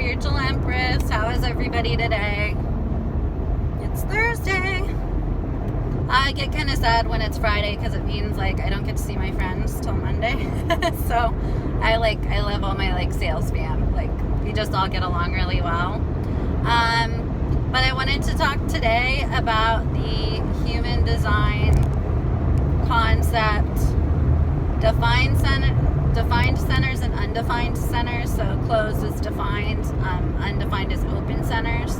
Spiritual Empress. How is everybody today? It's Thursday. I get kind of sad when it's Friday because it means like I don't get to see my friends till Monday. So I love all my like sales fam. Like we just all get along really well. But I wanted to talk today about the human design concept, defined centers and undefined centers. So closed is defined, undefined is open centers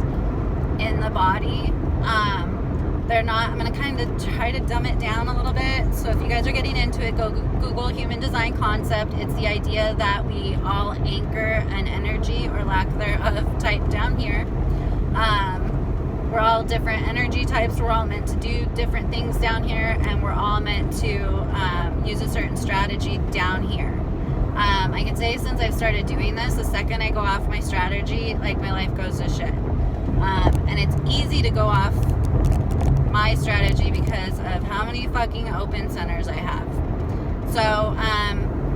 in the body. I'm going to kind of try to dumb it down a little bit. So if you guys are getting into it, go Google human design concept. It's the idea that we all anchor an energy or lack thereof type down here. We're all different energy types. We're all meant to do different things down here, and we're all meant to use a certain strategy down here. I can say since I've started doing this, the second I go off my strategy, like my life goes to shit. And it's easy to go off my strategy because of how many fucking open centers I have. So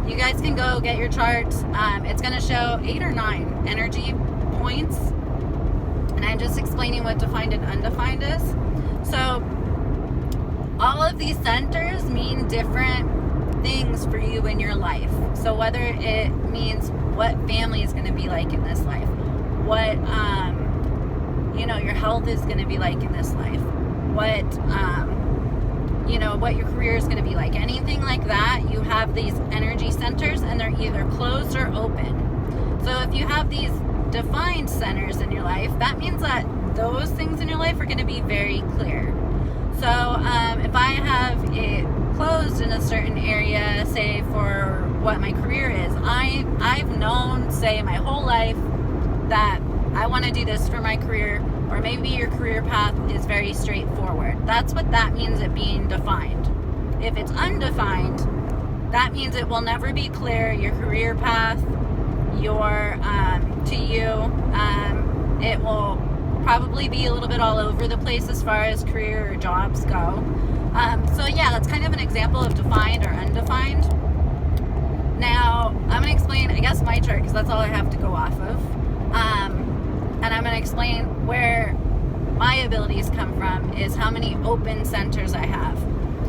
you guys can go get your charts. It's going to show 8 or 9 energy points, and I'm just explaining what defined and undefined is. So all of these centers mean different things for you in your life. So whether it means what family is going to be like in this life, what your health is going to be like in this life, what what your career is going to be like, anything like that, you have these energy centers, and they're either closed or open. So if you have these defined centers in your life, that means that those things in your life are going to be very clear. So if I have it closed in a certain area, say for what my career is, I've known, say, my whole life that I want to do this for my career, or maybe your career path is very straightforward. That's what that means, it being defined. If it's undefined, that means it will never be clear, your career path, it will probably be a little bit all over the place as far as career or jobs go. So yeah, that's kind of an example of defined or undefined. Now, I'm going to explain, I guess, my chart, because that's all I have to go off of. And I'm going to explain where my abilities come from, is how many open centers I have.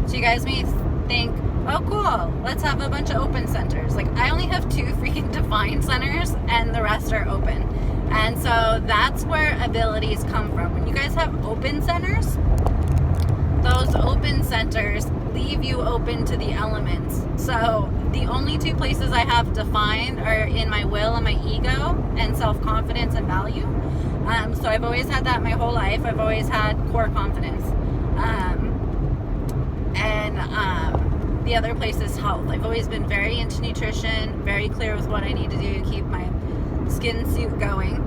So you guys may think, oh cool, let's have a bunch of open centers. Like, I only have 2 freaking defined centers, and the rest are open. And so that's where abilities come from. When you guys have open centers, those open centers leave you open to the elements. So the only 2 places I have defined are in my will and my ego, and self-confidence and value. So I've always had that my whole life. I've always had core confidence. The other place is health. I've always been very into nutrition, very clear with what I need to do to keep my skin suit going.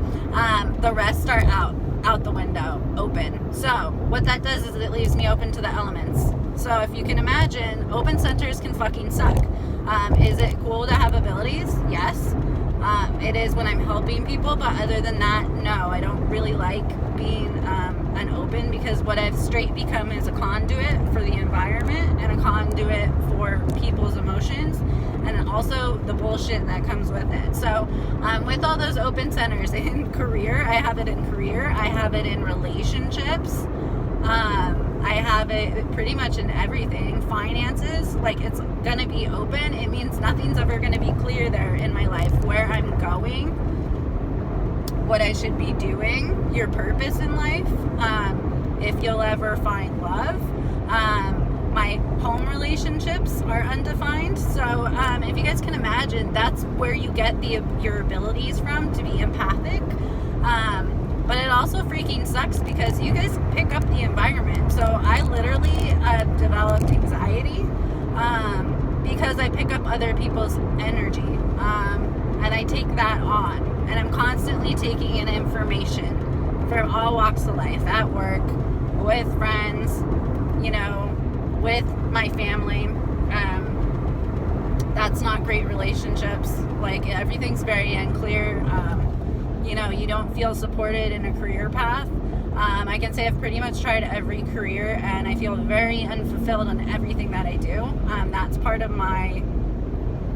The rest are out the window, open. So what that does is it leaves me open to the elements. So if you can imagine, open centers can fucking suck. Is it cool to have abilities? Yes. It is when I'm helping people, but other than that, no. I don't really like being an open, because what I've straight become is a conduit for the environment and a conduit for people's emotions, and also the bullshit that comes with it. So with all those open centers in career, I have it in career, I have it in relationships, I have it pretty much in everything. Finances, like, it's gonna be open. It means nothing's ever gonna be clear there in my life, where I'm going, what I should be doing, your purpose in life, if you'll ever find love. My home relationships are undefined. So if you guys can imagine, that's where you get your abilities from, to be empathic. But it also freaking sucks because you guys pick up the environment. So I literally developed anxiety because I pick up other people's energy, and I take that on, and I'm constantly taking in information from all walks of life, at work, with friends, with my family. That's not great relationships. Like, everything's very unclear. You don't feel supported in a career path. I can say I've pretty much tried every career, and I feel very unfulfilled on everything that I do. That's part of my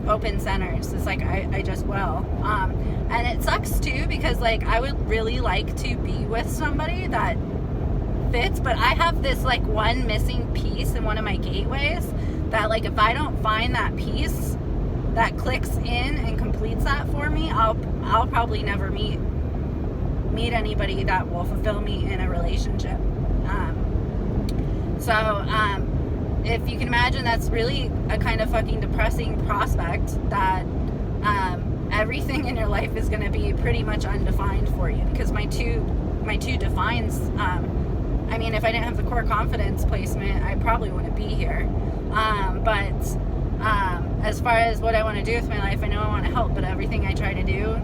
open centers. It's like I just will. And it sucks too, because like I would really like to be with somebody that fits, but I have this like one missing piece in one of my gateways that like if I don't find that piece that clicks in and completes that for me, I'll probably never meet anybody that will fulfill me in a relationship. If you can imagine, that's really a kind of fucking depressing prospect, that everything in your life is going to be pretty much undefined for you, because my two defines, I mean, if I didn't have the core confidence placement, I probably wouldn't be here. As far as what I want to do with my life, I know I want to help, but everything I try to do,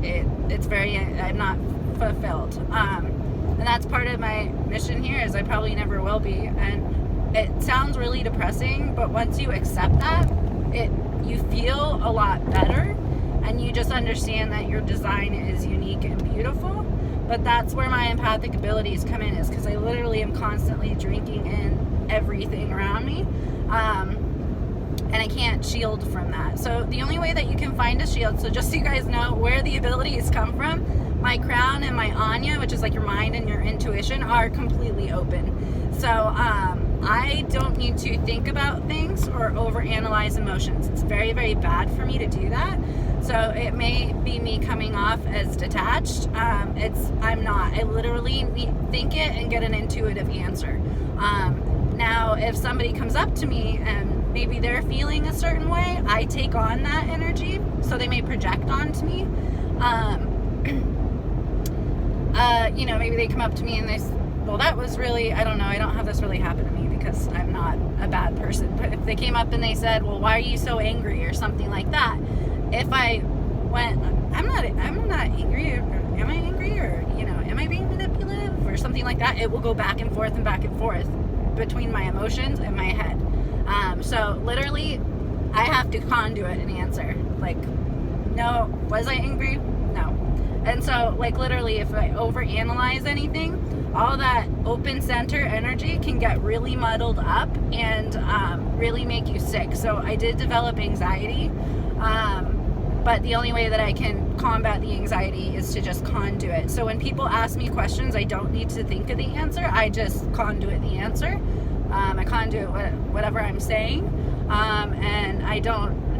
I'm not fulfilled. And that's part of my mission here, is I probably never will be. And it sounds really depressing, but once you accept that, you feel a lot better, and you just understand that your design is unique and beautiful. But that's where my empathic abilities come in, is because I literally am constantly drinking in everything around me. And I can't shield from that. So the only way that you can find a shield, so just so you guys know where the abilities come from, my crown and my Anya, which is like your mind and your intuition, are completely open. So I don't need to think about things or overanalyze emotions. It's very, very bad for me to do that. So it may be me coming off as detached. I'm not. I literally think it and get an intuitive answer. Now, if somebody comes up to me and maybe they're feeling a certain way, I take on that energy. So they may project onto me. Maybe they come up to me and well, that was really, I don't know, I don't have this really happen to me because I'm not a bad person. But if they came up and they said, well, why are you so angry, or something like that, if I went, I'm not angry, or am I angry, or, am I being manipulative, or something like that, it will go back and forth between my emotions and my head. So literally, I have to conduit an answer. Like, no, was I angry? No. And so, like, literally, if I overanalyze anything, all that open center energy can get really muddled up and really make you sick. So I did develop anxiety, but the only way that I can combat the anxiety is to just conduit. So when people ask me questions, I don't need to think of the answer. I just conduit the answer. I conduit whatever I'm saying, and I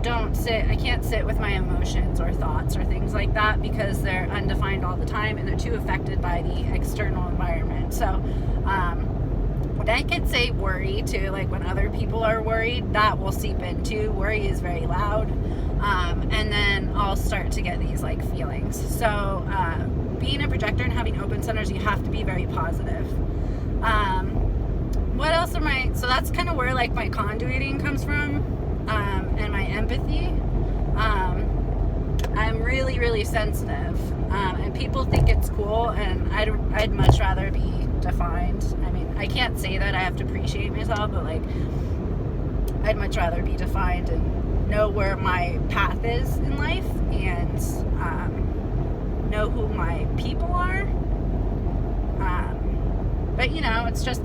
I can't sit with my emotions or thoughts or things like that, because they're undefined all the time and they're too affected by the external environment. So I could say worry too, like when other people are worried, that will seep in too. Worry is very loud, and then I'll start to get these like feelings. So being a projector and having open centers, you have to be very positive. What else so that's kind of where like my conduiting comes from, and my empathy. I'm really, really sensitive, and people think it's cool, and I'd much rather be defined. I mean, I can't say that, I have to appreciate myself, but like, I'd much rather be defined and know where my path is in life, and know who my people are. But it's just,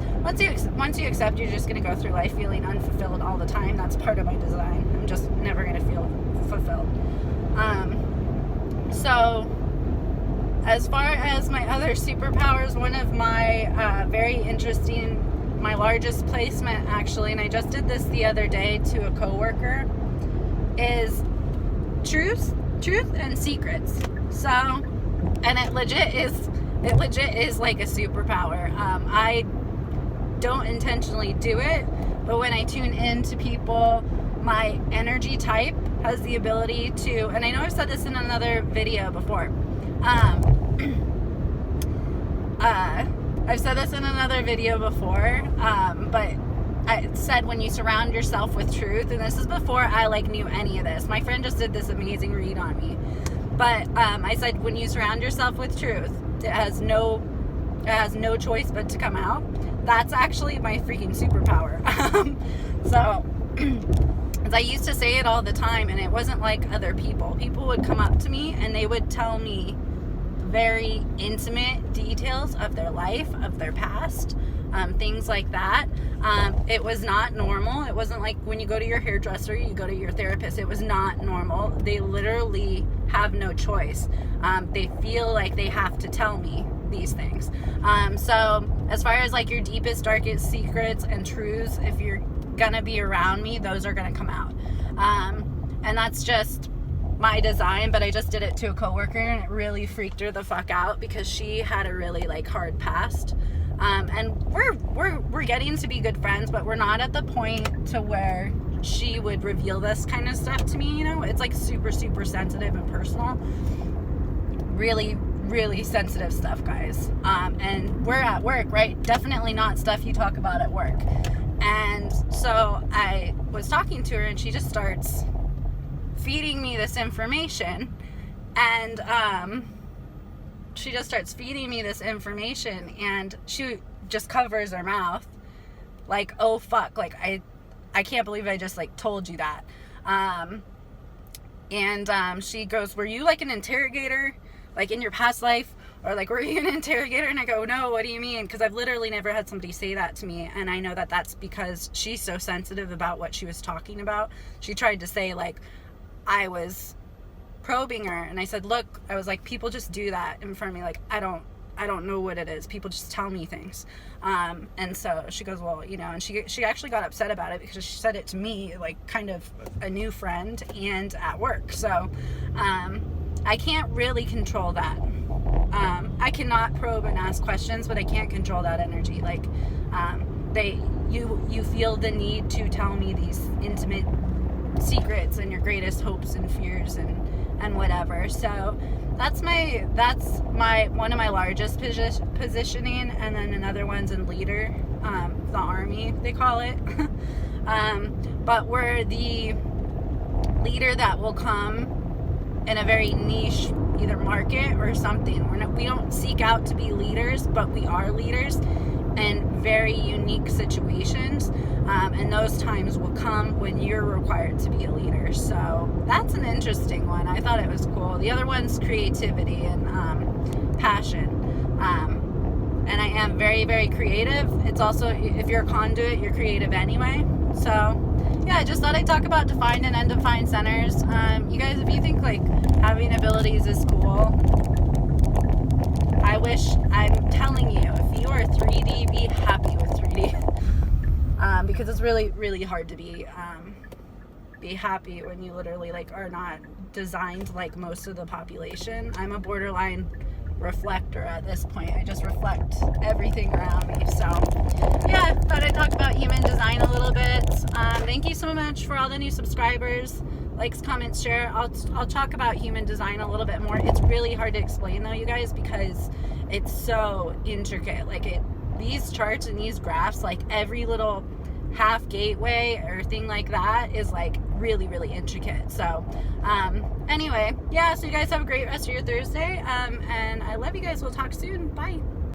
once you accept, you're just going to go through life feeling unfulfilled all the time. That's part of my design. I'm just never going to feel fulfilled. So as far as my other superpowers, one of my very interesting, my largest placement actually, and I just did this the other day to a coworker, is truth and secrets. So, and it legit is like a superpower. I don't intentionally do it, but when I tune into people, my energy type has the ability to, and I know I've said this in another video before, but I said when you surround yourself with truth, and this is before I knew any of this. My friend just did this amazing read on me, but I said when you surround yourself with truth, it has no choice but to come out. That's actually my freaking superpower. So as I used to say it all the time, and it wasn't like other people would come up to me and they would tell me very intimate details of their life, of their past, things like that. It was not normal. It wasn't like when you go to your hairdresser, you go to your therapist. It was not normal. They literally have no choice. They feel like they have to tell me these things. So as far as like your deepest, darkest secrets and truths, if you're gonna be around me, those are gonna come out. And that's just my design, but I just did it to a coworker and it really freaked her the fuck out because she had a really like hard past. And we're getting to be good friends, but we're not at the point to where she would reveal this kind of stuff to me, you know? It's like super, super sensitive and personal. Really, really sensitive stuff, guys. And we're at work, right? Definitely not stuff you talk about at work. And so I was talking to her and she just starts feeding me this information, and she just starts feeding me this information, and she just covers her mouth like, oh fuck, like I can't believe I just like told you that. And she goes, were you like an interrogator like in your past life, or like were you an interrogator? And I go, no, what do you mean? Because I've literally never had somebody say that to me, and I know that that's because she's so sensitive about what she was talking about. She tried to say like I was probing her, and I said, look, I was like, people just do that in front of me, like I don't know what it is, people just tell me things. And so she goes, well, you know, and she actually got upset about it because she said it to me like kind of a new friend and at work. So I can't really control that. I cannot probe and ask questions, but I can't control that energy. Like you feel the need to tell me these intimate secrets and your greatest hopes and fears and whatever. So that's my one of my largest positioning, and then another one's in leader, the army they call it. But we're the leader that will come in a very niche either market or something. We don't seek out to be leaders, but we are leaders in very unique situations, and those times will come when you're required to be a leader. So that's an interesting one. I thought it was cool. The other one's creativity and passion, and I am very, very creative. It's also, if you're a conduit, you're creative anyway. So yeah, I just thought I'd talk about defined and undefined centers. You guys, if you think like having abilities is cool, I wish, I'm telling you, if you are 3D, be happy with 3D. Because it's really, really hard to be happy when you literally like are not designed like most of the population. I'm a borderline reflector at this point. I just reflect everything around me. So yeah, thought I'd talk about human design a little bit. Thank you so much for all the new subscribers. Likes, comments, share. I'll talk about human design a little bit more. It's really hard to explain though, you guys, because it's so intricate. Like these charts and these graphs, like every little half gateway or thing like that is like really, really intricate. So anyway, yeah, so you guys have a great rest of your Thursday, and I love you guys. We'll talk soon. Bye.